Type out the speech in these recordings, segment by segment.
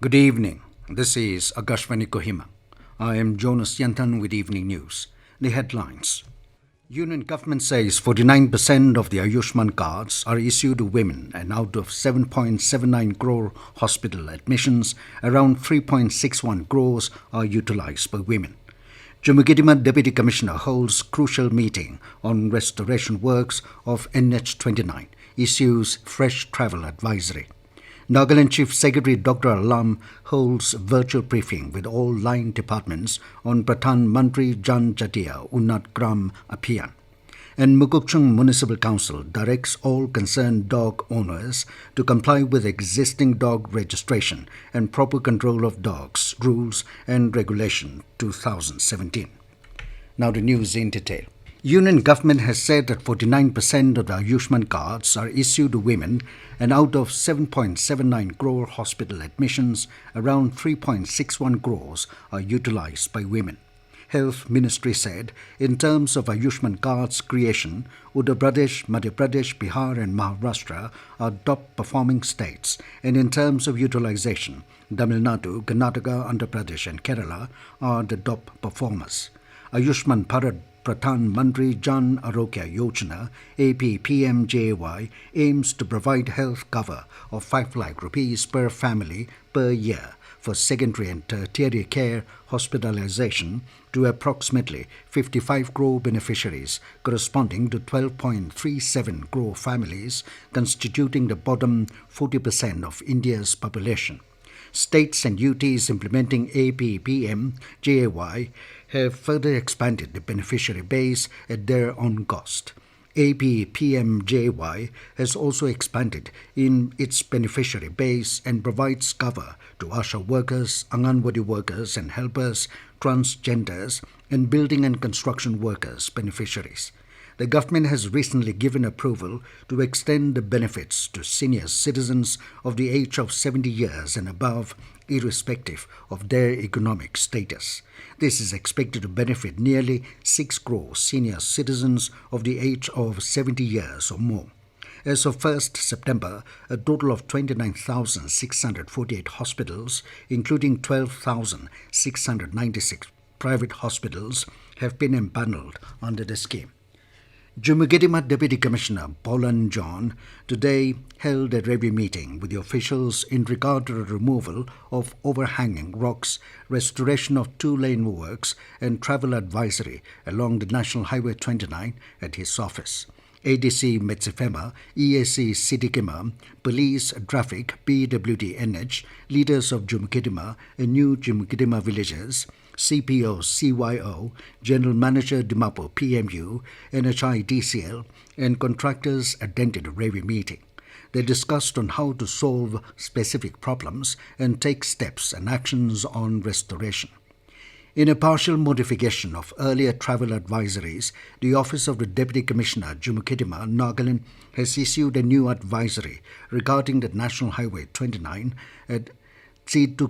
Good evening. This is Akashvani Kohima. I am Jonas Yanthan with Evening News. The headlines. Union government says 49% of the Ayushman Cards are issued to women, and out of 7.79 crore hospital admissions, around 3.61 crores are utilized by women. Chumoukedima Deputy Commissioner holds crucial meeting on restoration works of NH29, issues fresh travel advisory. Nagaland Chief Secretary Dr. Alam holds virtual briefing with all line departments on Pradhan, Mantri, Janjatiya, Unnat, Abhiyan. And Mokokchung Municipal Council directs all concerned dog owners to comply with existing dog registration and proper control of dogs, rules and regulation 2017. Now the news in detail. Union government has said that 49% of the Ayushman Cards are issued to women, and out of 7.79 crore hospital admissions, around 3.61 crores are utilized by women. Health Ministry said, in terms of Ayushman Cards creation, Uttar Pradesh, Madhya Pradesh, Bihar and Maharashtra are top performing states, and in terms of utilization, Tamil Nadu, Karnataka, Andhra Pradesh and Kerala are the top performers. Ayushman Pradhan Mantri Jan Arogya Yojana (APPMJY) aims to provide health cover of 5 lakh rupees per family per year for secondary and tertiary care hospitalization to approximately 55 crore beneficiaries, corresponding to 12.37 crore families, constituting the bottom 40% of India's population. States and UTs implementing APPMJY have further expanded the beneficiary base at their own cost. APPMJY has also expanded in its beneficiary base and provides cover to ASHA workers, Anganwadi workers and helpers, transgenders, and building and construction workers beneficiaries. The government has recently given approval to extend the benefits to senior citizens of the age of 70 years and above, irrespective of their economic status. This is expected to benefit nearly 6 crore senior citizens of the age of 70 years or more. As of 1st September, a total of 29,648 hospitals, including 12,696 private hospitals, have been empaneled under the scheme. Chumoukedima Deputy Commissioner Pradhan John today held a review meeting with the officials in regard to the removal of overhanging rocks, restoration of 2-lane works and travel advisory along the National Highway 29 at his office. ADC Metsifema, EAC Sitikima, Police, Traffic, PWD-NH, leaders of Chumoukedima and new Chumoukedima villages, CPO, CYO, General Manager Dimapur, PMU, NHI DCL, and contractors attended a review meeting. They discussed on how to solve specific problems and take steps and actions on restoration. In a partial modification of earlier travel advisories, the Office of the Deputy Commissioner, Chumoukedima, Nagaland, has issued a new advisory regarding the National Highway 29 at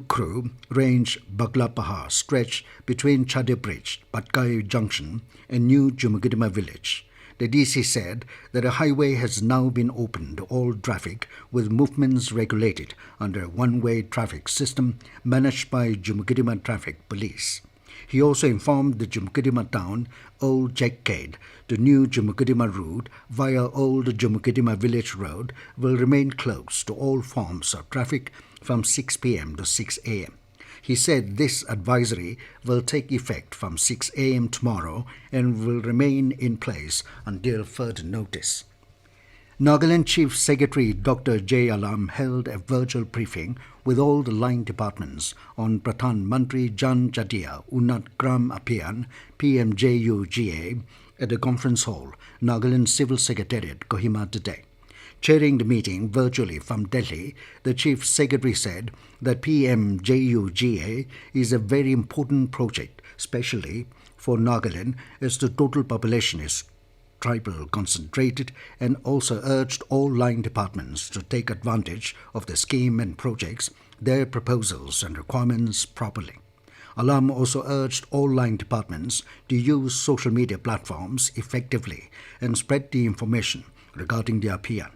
Crore range Baglapahar stretch between Chade Bridge, Patkai Junction and New Chumoukedima village. The DC said that a highway has now been opened to all traffic with movements regulated under a one-way traffic system managed by Chumoukedima Traffic Police. He also informed the Chumoukedima town Old Jackade to New Chumoukedima route via Old Chumoukedima Village Road will remain closed to all forms of traffic from 6 p.m. to 6 a.m. He said this advisory will take effect from 6 a.m. tomorrow and will remain in place until further notice. Nagaland Chief Secretary Dr. J. Alam held a virtual briefing with all the line departments on Pradhan Mantri Janjatiya Unnat Abhiyan PMJUGA at the conference hall, Nagaland Civil Secretariat, Kohima today. Chairing the meeting virtually from Delhi, the Chief Secretary said that PMJUGA is a very important project, especially for Nagaland, as the total population is tribal concentrated, and also urged all line departments to take advantage of the scheme and projects, their proposals and requirements properly. Alam also urged all line departments to use social media platforms effectively and spread the information regarding the Abhiyan.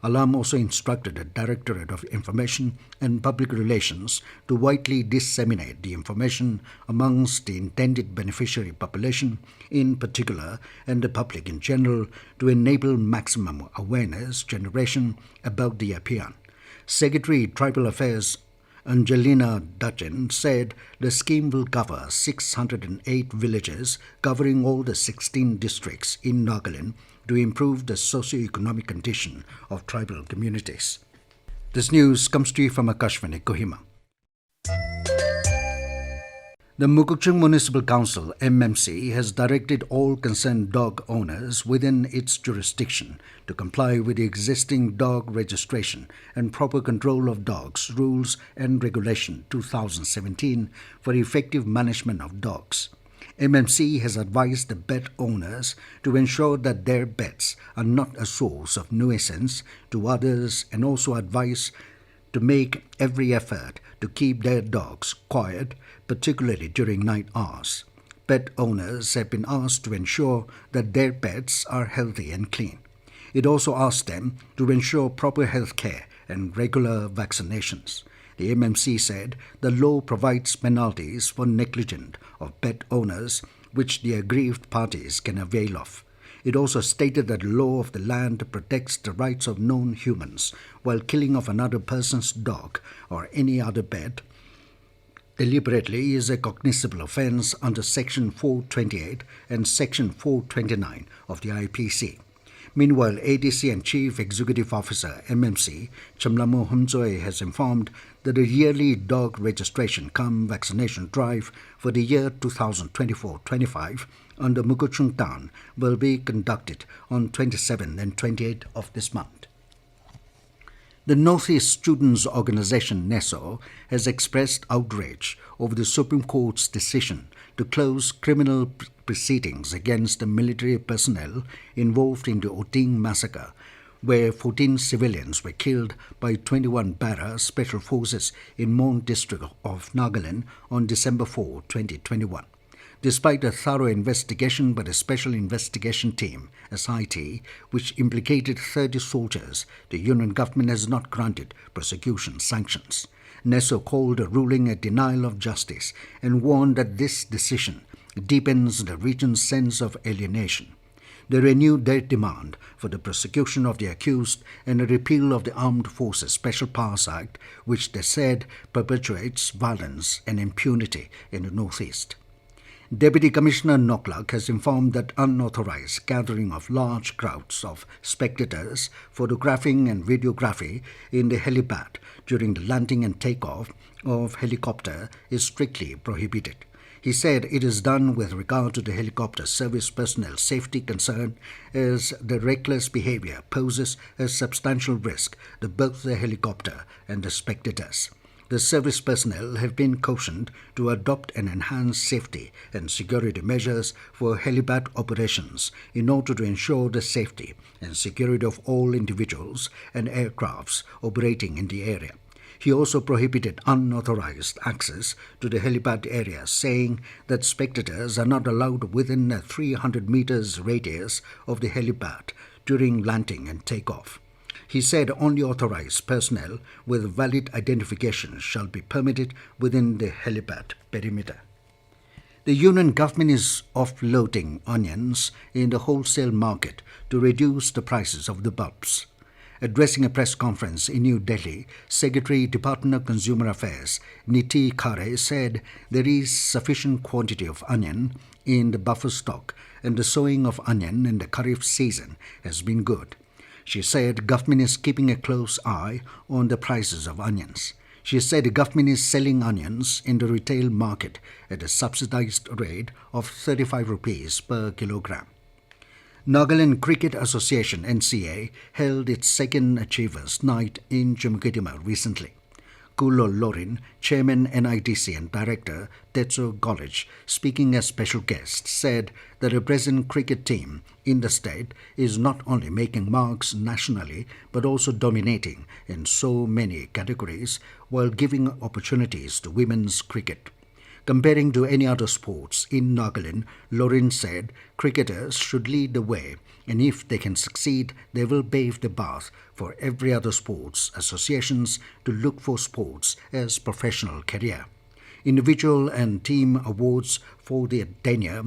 Alam also instructed the Directorate of Information and Public Relations to widely disseminate the information amongst the intended beneficiary population in particular and the public in general to enable maximum awareness generation about the Abhiyan. Secretary Tribal Affairs Angelina Dutton said the scheme will cover 608 villages covering all the 16 districts in Nagaland to improve the socio-economic condition of tribal communities. This news comes to you from Akashvani, Kohima. The Mokokchung Municipal Council (MMC) has directed all concerned dog owners within its jurisdiction to comply with the existing Dog Registration and Proper Control of Dogs Rules and Regulation 2017 for effective management of dogs. MMC has advised the pet owners to ensure that their pets are not a source of nuisance to others and also advise to make every effort to keep their dogs quiet, particularly during night hours. Pet owners have been asked to ensure that their pets are healthy and clean. It also asked them to ensure proper health care and regular vaccinations. The MMC said the law provides penalties for negligence of pet owners, which the aggrieved parties can avail of. It also stated that the law of the land protects the rights of known humans, while killing of another person's dog or any other pet deliberately is a cognizable offence under Section 428 and Section 429 of the IPC. Meanwhile, ADC and Chief Executive Officer MMC Chamlamo Humzoe has informed that a yearly dog registration cum vaccination drive for the year 2024-25 under Mokokchung Town will be conducted on 27 and 28 of this month. The Northeast Students' Organization NESO has expressed outrage over the Supreme Court's decision to close criminal proceedings against the military personnel involved in the Oting massacre, where 14 civilians were killed by 21 Para Special Forces in Mon district of Nagaland on December 4, 2021. Despite a thorough investigation by the Special Investigation Team, SIT, which implicated 30 soldiers, the Union government has not granted prosecution sanctions. NESO called the ruling a denial of justice and warned that this decision deepens the region's sense of alienation. They renewed their demand for the prosecution of the accused and a repeal of the Armed Forces Special Powers Act, which they said perpetuates violence and impunity in the Northeast. Deputy Commissioner Noklak has informed that unauthorized gathering of large crowds of spectators, photographing and videography in the helipad during the landing and takeoff of helicopter is strictly prohibited. He said it is done with regard to the helicopter service personnel safety concern, as the reckless behavior poses a substantial risk to both the helicopter and the spectators. The service personnel have been cautioned to adopt and enhance safety and security measures for helipad operations in order to ensure the safety and security of all individuals and aircrafts operating in the area. He also prohibited unauthorized access to the helipad area, saying that spectators are not allowed within a 300 meters radius of the helipad during landing and takeoff. He said only authorized personnel with valid identification shall be permitted within the helipad perimeter. The Union government is offloading onions in the wholesale market to reduce the prices of the bulbs. Addressing a press conference in New Delhi, Secretary Department of Consumer Affairs Niti Khare said there is sufficient quantity of onion in the buffer stock and the sowing of onion in the Kharif season has been good. She said government is keeping a close eye on the prices of onions. She said the government is selling onions in the retail market at a subsidized rate of 35 rupees per kilogram. Nagaland Cricket Association (NCA) held its second Achievers Night in Chumoukedima recently. Kulo Lorin, Chairman NITC and Director Tetsu College, speaking as special guest, said that the present cricket team in the state is not only making marks nationally but also dominating in so many categories while giving opportunities to women's cricket. Comparing to any other sports in Nagaland, Lorin said cricketers should lead the way, and if they can succeed, they will pave the path for every other sports associations to look for sports as professional career. Individual and team awards for the tenure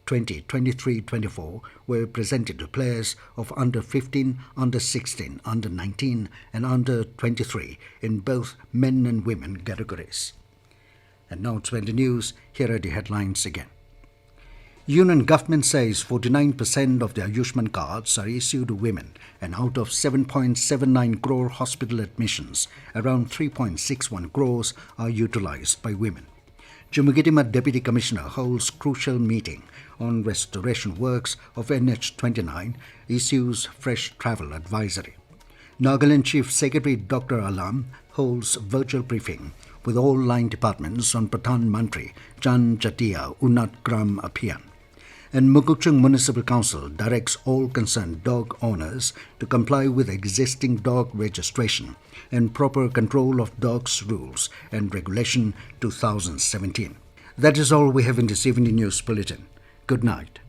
2023-24 were presented to players of under 15, under 16, under 19 and under 23 in both men and women categories. And now to the news, here are the headlines again. Union government says 49% of the Ayushman Cards are issued to women, and out of 7.79 crore hospital admissions, around 3.61 crores are utilized by women. Chumoukedima Deputy Commissioner holds crucial meeting on restoration works of NH29, issues fresh travel advisory. Nagaland Chief Secretary Dr. Alam holds virtual briefing with all line departments on Pradhan, Mantri, Janjatiya, Unnat, Abhiyan. And Mokokchung Municipal Council directs all concerned dog owners to comply with existing dog registration and proper control of dogs rules and regulation 2017. That is all we have in this evening news bulletin. Good night.